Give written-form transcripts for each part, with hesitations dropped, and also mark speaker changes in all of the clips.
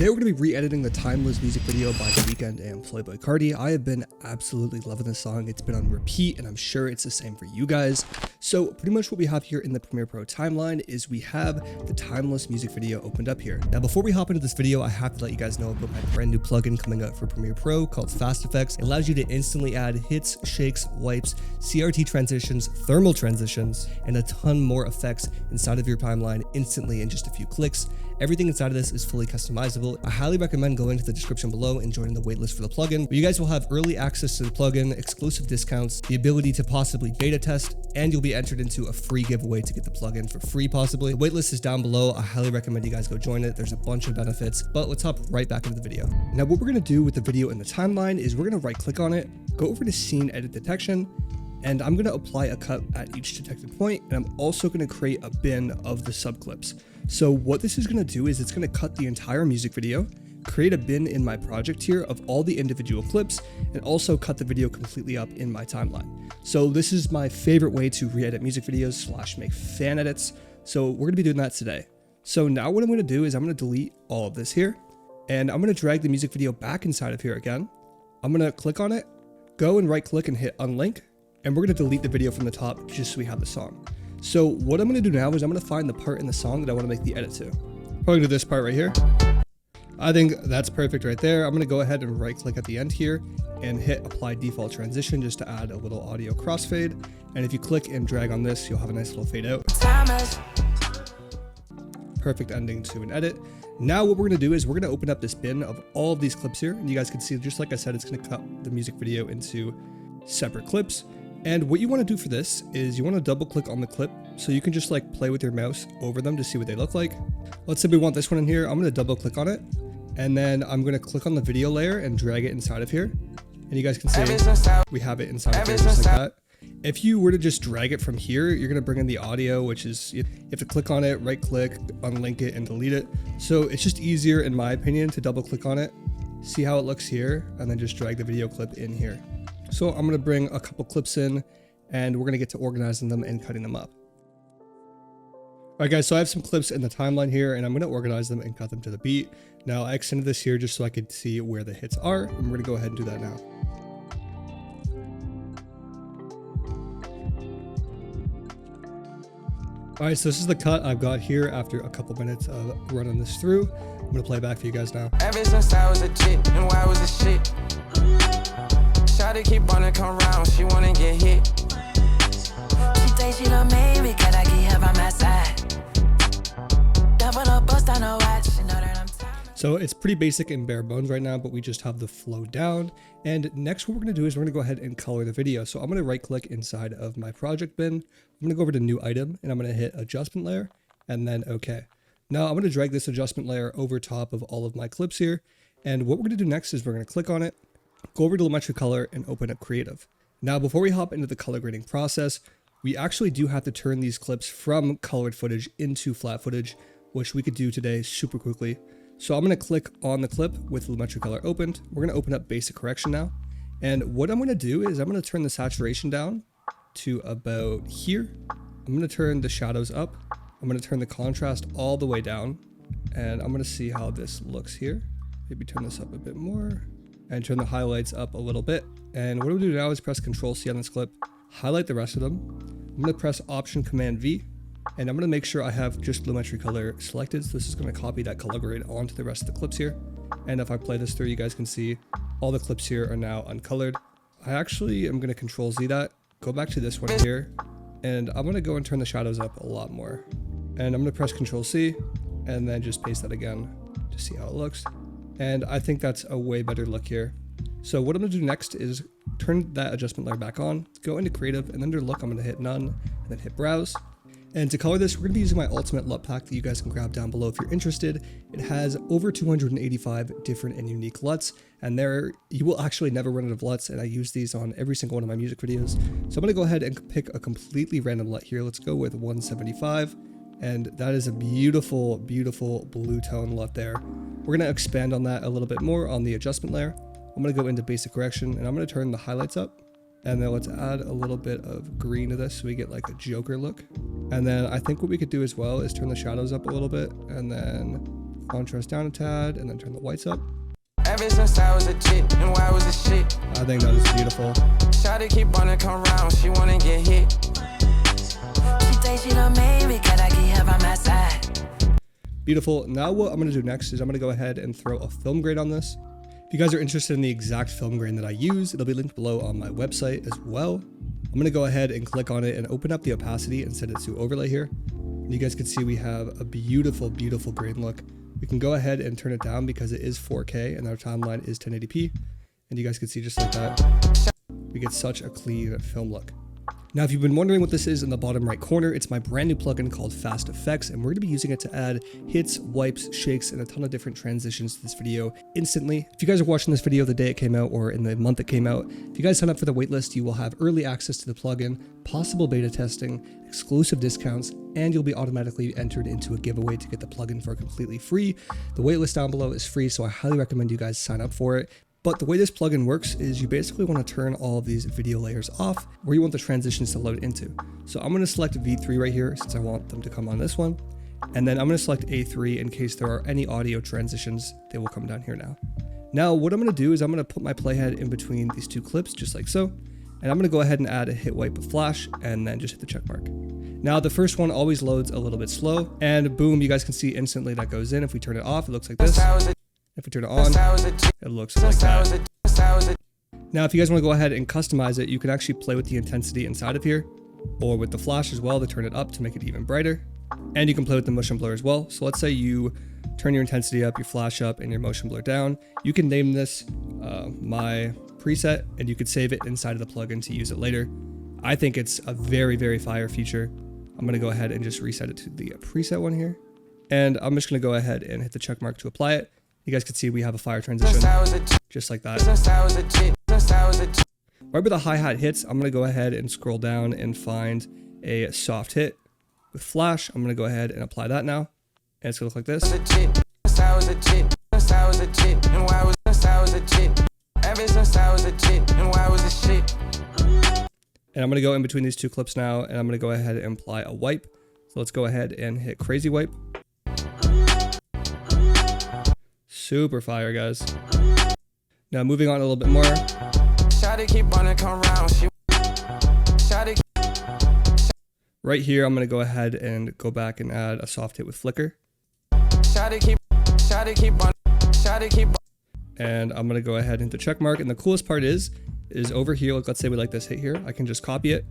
Speaker 1: Today we're going to be re-editing the Timeless music video by The Weeknd and Playboy Carti. I have been absolutely loving this song. It's been on repeat and I'm sure it's the same for you guys. So pretty much what we have here in the Premiere Pro timeline is we have the Timeless music video opened up here. Now before we hop into this video, I have to let you guys know about my brand new plugin coming out for Premiere Pro called Fast Effects. It allows you to instantly add hits, shakes, wipes, CRT transitions, thermal transitions, and a ton more effects inside of your timeline instantly in just a few clicks. Everything inside of this is fully customizable. I highly recommend going to the description below and joining the waitlist for the plugin, where you guys will have early access to the plugin, exclusive discounts, the ability to possibly beta test, and you'll be entered into a free giveaway to get the plugin for free possibly. The waitlist is down below. I highly recommend you guys go join it. There's a bunch of benefits, but let's hop right back into the video. Now what we're gonna do with the video in the timeline is we're gonna right click on it, go over to scene edit detection, and I'm gonna apply a cut at each detected point, and I'm also gonna create a bin of the subclips. So what this is gonna do is it's gonna cut the entire music video, create a bin in my project here of all the individual clips, and also cut the video completely up in my timeline. So this is my favorite way to re-edit music videos / make fan edits. So we're gonna be doing that today. So now what I'm gonna do is I'm gonna delete all of this here, and I'm gonna drag the music video back inside of here again. I'm gonna click on it, go and right click and hit unlink, and we're gonna delete the video from the top just so we have the song. So what I'm gonna do now is I'm gonna find the part in the song that I wanna make the edit to. Probably do this part right here. I think that's perfect right there. I'm gonna go ahead and right click at the end here and hit apply default transition just to add a little audio crossfade. And if you click and drag on this, you'll have a nice little fade out. Perfect ending to an edit. Now what we're gonna do is we're gonna open up this bin of all of these clips here. And you guys can see, just like I said, it's gonna cut the music video into separate clips. And what you want to do for this is you want to double click on the clip so you can just like play with your mouse over them to see what they look like. Let's say we want this one in here. I'm going to double click on it, and then I'm going to click on the video layer and drag it inside of here. And you guys can see we have it inside of here just like that. If you were to just drag it from here, you're going to bring in the audio, which is you have to click on it, right click, unlink it, and delete it. So it's just easier, in my opinion, to double click on it, see how it looks here, and then just drag the video clip in here. So I'm going to bring a couple clips in and we're going to get to organizing them and cutting them up. All right guys, so I have some clips in the timeline here and I'm going to organize them and cut them to the beat. Now I extended this here just so I could see where the hits are, and we're going to go ahead and do that now. All right, so this is the cut I've got here after a couple minutes of running this through. I'm going to play back for you guys now.
Speaker 2: Ever since I was a chick, and why was a shit? Shawty keep wanna come round, she wanna get hit. She say she done made me, can I get her by my side? Double up, bust on her watch, she know that I'm tired.
Speaker 1: So it's pretty basic and bare bones right now, but we just have the flow down. And next what we're gonna do is we're gonna go ahead and color the video. So I'm gonna right click inside of my project bin. I'm gonna go over to new item and I'm gonna hit adjustment layer and then okay. Now I'm gonna drag this adjustment layer over top of all of my clips here. And what we're gonna do next is we're gonna click on it, go over to Lumetri Color and open up Creative. Now, before we hop into the color grading process, we actually do have to turn these clips from colored footage into flat footage, which we could do today super quickly. So I'm going to click on the clip with Lumetri Color opened. We're going to open up basic correction now. And what I'm going to do is I'm going to turn the saturation down to about here. I'm going to turn the shadows up. I'm going to turn the contrast all the way down. And I'm going to see how this looks here. Maybe turn this up a bit more. And turn the highlights up a little bit. And what I'm gonna do now is press Control C on this clip, highlight the rest of them. I'm gonna press Option Command V, and I'm gonna make sure I have just Lumetri Color selected. So this is gonna copy that color grade onto the rest of the clips here. And if I play this through, you guys can see all the clips here are now uncolored. I actually am gonna Control Z that, go back to this one here, and I'm gonna go and turn the shadows up a lot more. And I'm gonna press Control C, and then just paste that again to see how it looks. And I think that's a way better look here. So what I'm gonna do next is turn that adjustment layer back on, go into Creative, and under Look, I'm gonna hit None, and then hit Browse. And to color this, we're gonna be using my Ultimate LUT pack that you guys can grab down below if you're interested. It has over 285 different and unique LUTs, and there you will actually never run out of LUTs, and I use these on every single one of my music videos. So I'm gonna go ahead and pick a completely random LUT here. Let's go with 175. And that is a beautiful, beautiful blue tone LUT there. We're gonna expand on that a little bit more on the adjustment layer. I'm gonna go into basic correction and I'm gonna turn the highlights up. And then let's add a little bit of green to this so we get like a Joker look. And then I think what we could do as well is turn the shadows up a little bit and then contrast down a tad, and then turn the whites up.
Speaker 2: Ever since I was a chick, and why was this shit?
Speaker 1: I think that is beautiful.
Speaker 2: Shawty keep on to come round, she wanna get hit. She thinks she done made me, can I keep her by my side?
Speaker 1: Beautiful. Now what I'm going to do next is I'm going to go ahead and throw a film grain on this. If you guys are interested in the exact film grain that I use, it'll be linked below on my website as well. I'm going to go ahead and click on it and open up the opacity and set it to overlay here. And you guys can see we have a beautiful, beautiful grain look. We can go ahead and turn it down because it is 4K and our timeline is 1080p. And you guys can see just like that, we get such a clean film look. Now, if you've been wondering what this is in the bottom right corner, it's my brand new plugin called Fast Effects, and we're going to be using it to add hits, wipes, shakes, and a ton of different transitions to this video instantly. If you guys are watching this video the day it came out or in the month it came out, if you guys sign up for the waitlist, you will have early access to the plugin, possible beta testing, exclusive discounts, and you'll be automatically entered into a giveaway to get the plugin for completely free. The waitlist down below is free, so I highly recommend you guys sign up for it. But the way this plugin works is you basically want to turn all of these video layers off where you want the transitions to load into. So I'm going to select V3 right here since I want them to come on this one. And then I'm going to select A3 in case there are any audio transitions. They will come down here now. Now what I'm going to do is I'm going to put my playhead in between these two clips just like so. And I'm going to go ahead and add a hit wipe with flash and then just hit the check mark. Now the first one always loads a little bit slow and boom, you guys can see instantly that goes in. If we turn it off, it looks like this. If we turn it on, it looks like that. Now, if you guys want to go ahead and customize it, you can actually play with the intensity inside of here, or with the flash as well to turn it up to make it even brighter. And you can play with the motion blur as well. So let's say you turn your intensity up, your flash up, and your motion blur down. You can name this my preset, and you could save it inside of the plugin to use it later. I think it's a very, very fire feature. I'm going to go ahead and just reset it to the preset one here. And I'm just going to go ahead and hit the check mark to apply it. You guys can see we have a fire transition, just like that. Right where the hi-hat hits, I'm going to go ahead and scroll down and find a soft hit with flash. I'm going to go ahead and apply that now. And it's going to look like this. And I'm going to go in between these two clips now, and I'm going to go ahead and apply a wipe. So let's go ahead and hit crazy wipe. Super fire, guys. Now moving on a little bit more. Right here, I'm going to go ahead and go back and add a soft hit with flicker. And I'm going to go ahead and hit the check mark. And the coolest part is over here, let's say we like this hit here. I can just copy it,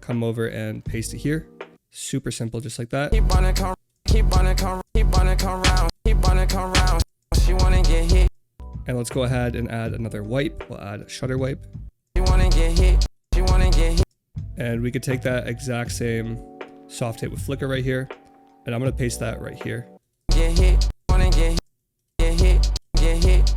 Speaker 1: come over and paste it here. Super simple, just like that. She wanna get hit. And let's go ahead and add another wipe. We'll add a shutter wipe. She wanna get hit. She wanna get hit. And we could take that exact same soft hit with flicker right here, and I'm gonna paste that right here. Get hit. Wanna get hit. Get hit. Get hit.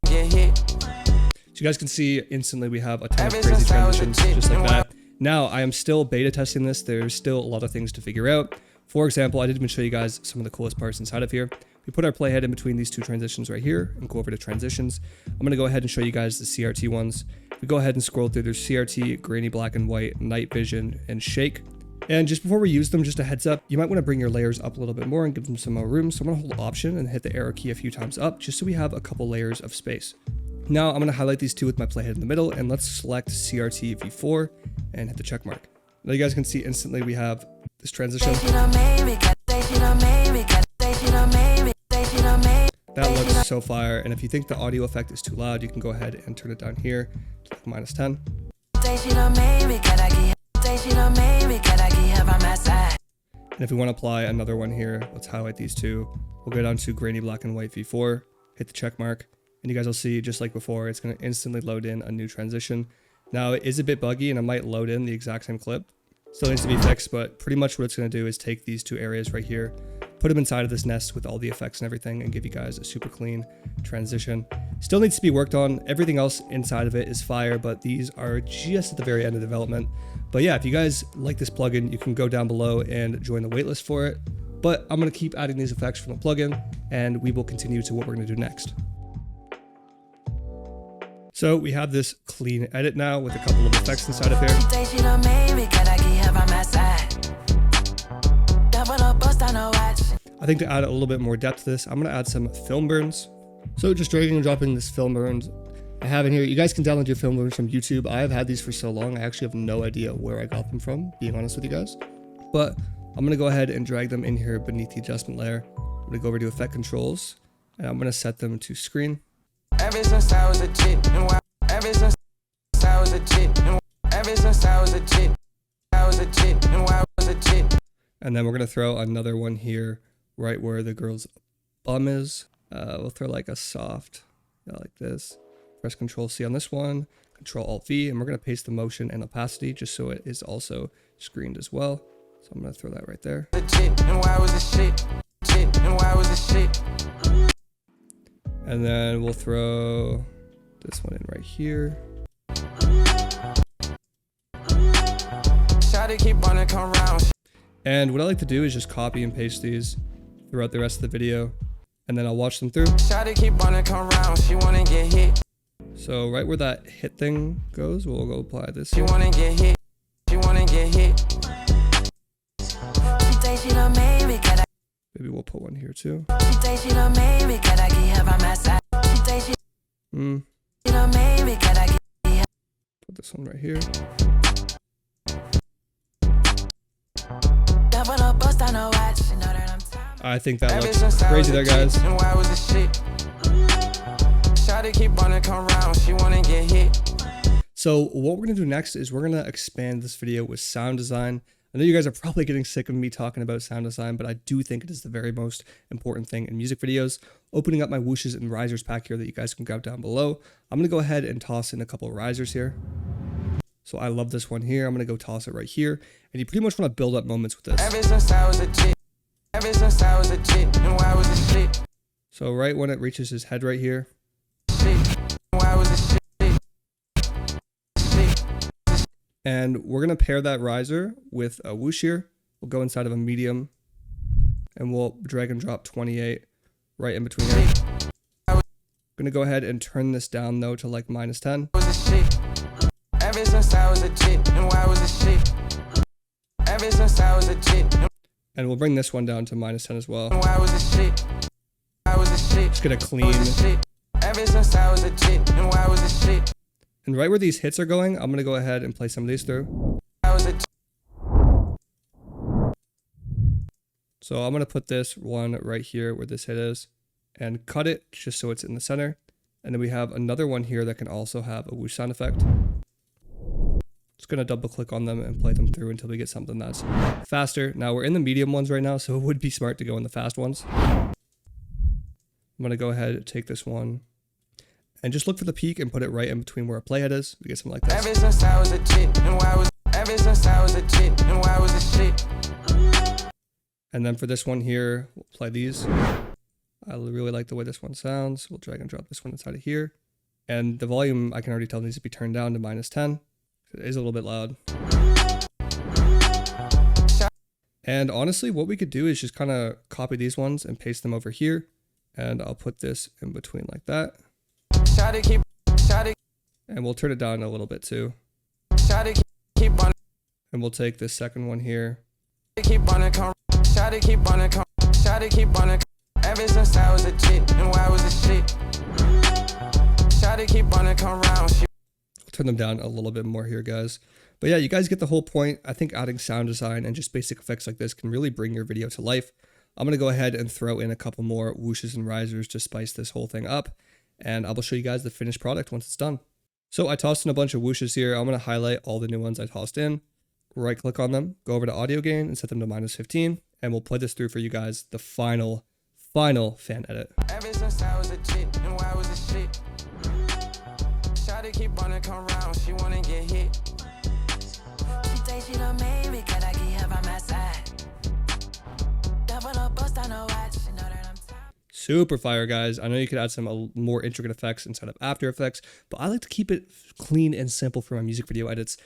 Speaker 1: Get hit. So you guys can see instantly we have a ton of crazy transitions just like that. Now I am still beta testing this. There's still a lot of things to figure out. For example, I didn't even show you guys some of the coolest parts inside of here. We put our playhead in between these two transitions right here and go over to transitions. I'm going to go ahead and show you guys the CRT ones. We go ahead and scroll through. There's CRT, grainy black and white, night vision, and shake. And just before we use them, just a heads up, you might want to bring your layers up a little bit more and give them some more room. So I'm going to hold Option and hit the arrow key a few times up just so we have a couple layers of space. Now I'm going to highlight these two with my playhead in the middle, and let's select CRT V4 and hit the check mark. Now you guys can see instantly we have this transition. That looks so fire, and if you think the audio effect is too loud, you can go ahead and turn it down here to like -10. And if we want to apply another one here, let's highlight these two. We'll go down to grainy black and white V4, hit the check mark, and you guys will see, just like before, it's going to instantly load in a new transition. Now, it is a bit buggy, and it might load in the exact same clip. Still needs to be fixed, but pretty much what it's going to do is take these two areas right here, put them inside of this nest with all the effects and everything, and give you guys a super clean transition. Still needs to be worked on. Everything else inside of it is fire, but these are just at the very end of development. But yeah, if you guys like this plugin, you can go down below and join the waitlist for it. But I'm going to keep adding these effects from the plugin, and we will continue to what we're going to do next. So we have this clean edit now with a couple of effects inside of here. I think to add a little bit more depth to this, I'm gonna add some film burns. So just dragging and dropping this film burns I have in here. You guys can download your film burns from YouTube. I have had these for so long, I actually have no idea where I got them from, being honest with you guys. But I'm gonna go ahead and drag them in here beneath the adjustment layer. I'm gonna go over to effect controls, and I'm gonna set them to screen.
Speaker 2: Ever since I was a kid, and why? Ever since I was a kid, and ever since I was a kid, I was a kid, and why I was a kid.
Speaker 1: And then we're gonna throw another one here, right where the girl's bum is. We'll throw like a soft, like this. Press Control C on this one, Control Alt V, and we're gonna paste the motion and opacity just so it is also screened as well. So I'm gonna throw that right there. And then we'll throw this one in right here. And what I like to do is just copy and paste these throughout the rest of the video, and then I'll watch them through. So right where that hit thing goes, we'll go apply this here. Maybe we'll put one here too. Put this one right here. I think that looks crazy there, guys. So what we're gonna do next is we're gonna expand this video with sound design. I know you guys are probably getting sick of me talking about sound design, but I do think it is the very most important thing in music videos. Opening up my whooshes and risers pack here that you guys can grab down below. I'm gonna go ahead and toss in a couple of risers here. So I love this one here. I'm gonna go toss it right here. And you pretty much wanna build up moments with this.
Speaker 2: Ever since I was a kid, ever since I was a kid, and why was a shit.
Speaker 1: So right when it reaches his head right here. And we're gonna pair that riser with a whoosh here. We'll go inside of a medium and we'll drag and drop 28 right in between there. I'm gonna go ahead and turn this down though to like -10.
Speaker 2: Ever since I was a kid, and why was a shit. Ever since I was a kid,
Speaker 1: and we'll bring this one down to -10 as well.
Speaker 2: Why was a shit. I was a shit.
Speaker 1: Just gonna clean.
Speaker 2: Ever since I was a kid, and why was a shit.
Speaker 1: And right where these hits are going, I'm gonna go ahead and play some of these through. So I'm gonna put this one right here where this hit is and cut it just so it's in the center. And then we have another one here that can also have a whoosh sound effect. Just gonna double click on them and play them through until we get something that's faster. Now we're in the medium ones right now, so it would be smart to go in the fast ones. I'm gonna go ahead and take this one and just look for the peak and put it right in between where a playhead is. We get something like this.
Speaker 2: Ever since I was a kid, and why was ever since I was a kid, and why was a shit.
Speaker 1: And then for this one here, we'll play these. I really like the way this one sounds. We'll drag and drop this one inside of here. And the volume, I can already tell, needs to be turned down to -10. It is a little bit loud. And honestly, what we could do is just kind of copy these ones and paste them over here. And I'll put this in between like that. And we'll turn it down a little bit too. And we'll take this second one here.
Speaker 2: Ever since I was a kid, and why was a shit.
Speaker 1: I'll turn them down a little bit more here, guys. But yeah, you guys get the whole point. I think adding sound design and just basic effects like this can really bring your video to life. I'm gonna go ahead and throw in a couple more whooshes and risers to spice this whole thing up. And I will show you guys the finished product once it's done. So I tossed in a bunch of whooshes here. I'm gonna highlight all the new ones I tossed in, right click on them, go over to audio gain and set them to -15. And we'll play this through for you guys, the final fan edit.
Speaker 2: Ever since I was a kid, and why was a shit. Shawty keep on it come round, she wanna get hit. She thinks she done made me, cause I keep her by my side. Double up, bust on her watch, she know that I'm tired.
Speaker 1: Super fire, guys. I know you could add some more intricate effects inside of After Effects, but I like to keep it clean and simple for my music video edits.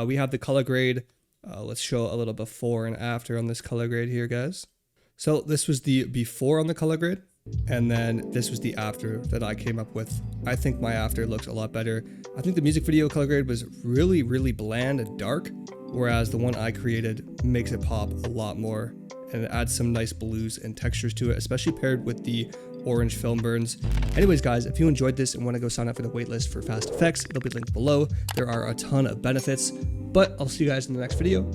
Speaker 1: We have the color grade. Let's show a little before and after on this color grade here, guys. So this was the before on the color grade, and then this was the after that I came up with. I think my after looks a lot better. I think the music video color grade was really bland and dark, whereas the one I created makes it pop a lot more and it adds some nice blues and textures to it, especially paired with the orange film burns. Anyways, guys, if you enjoyed this and want to go sign up for the waitlist for Fast Effects, they'll be linked below. There are a ton of benefits, but I'll see you guys in the next video.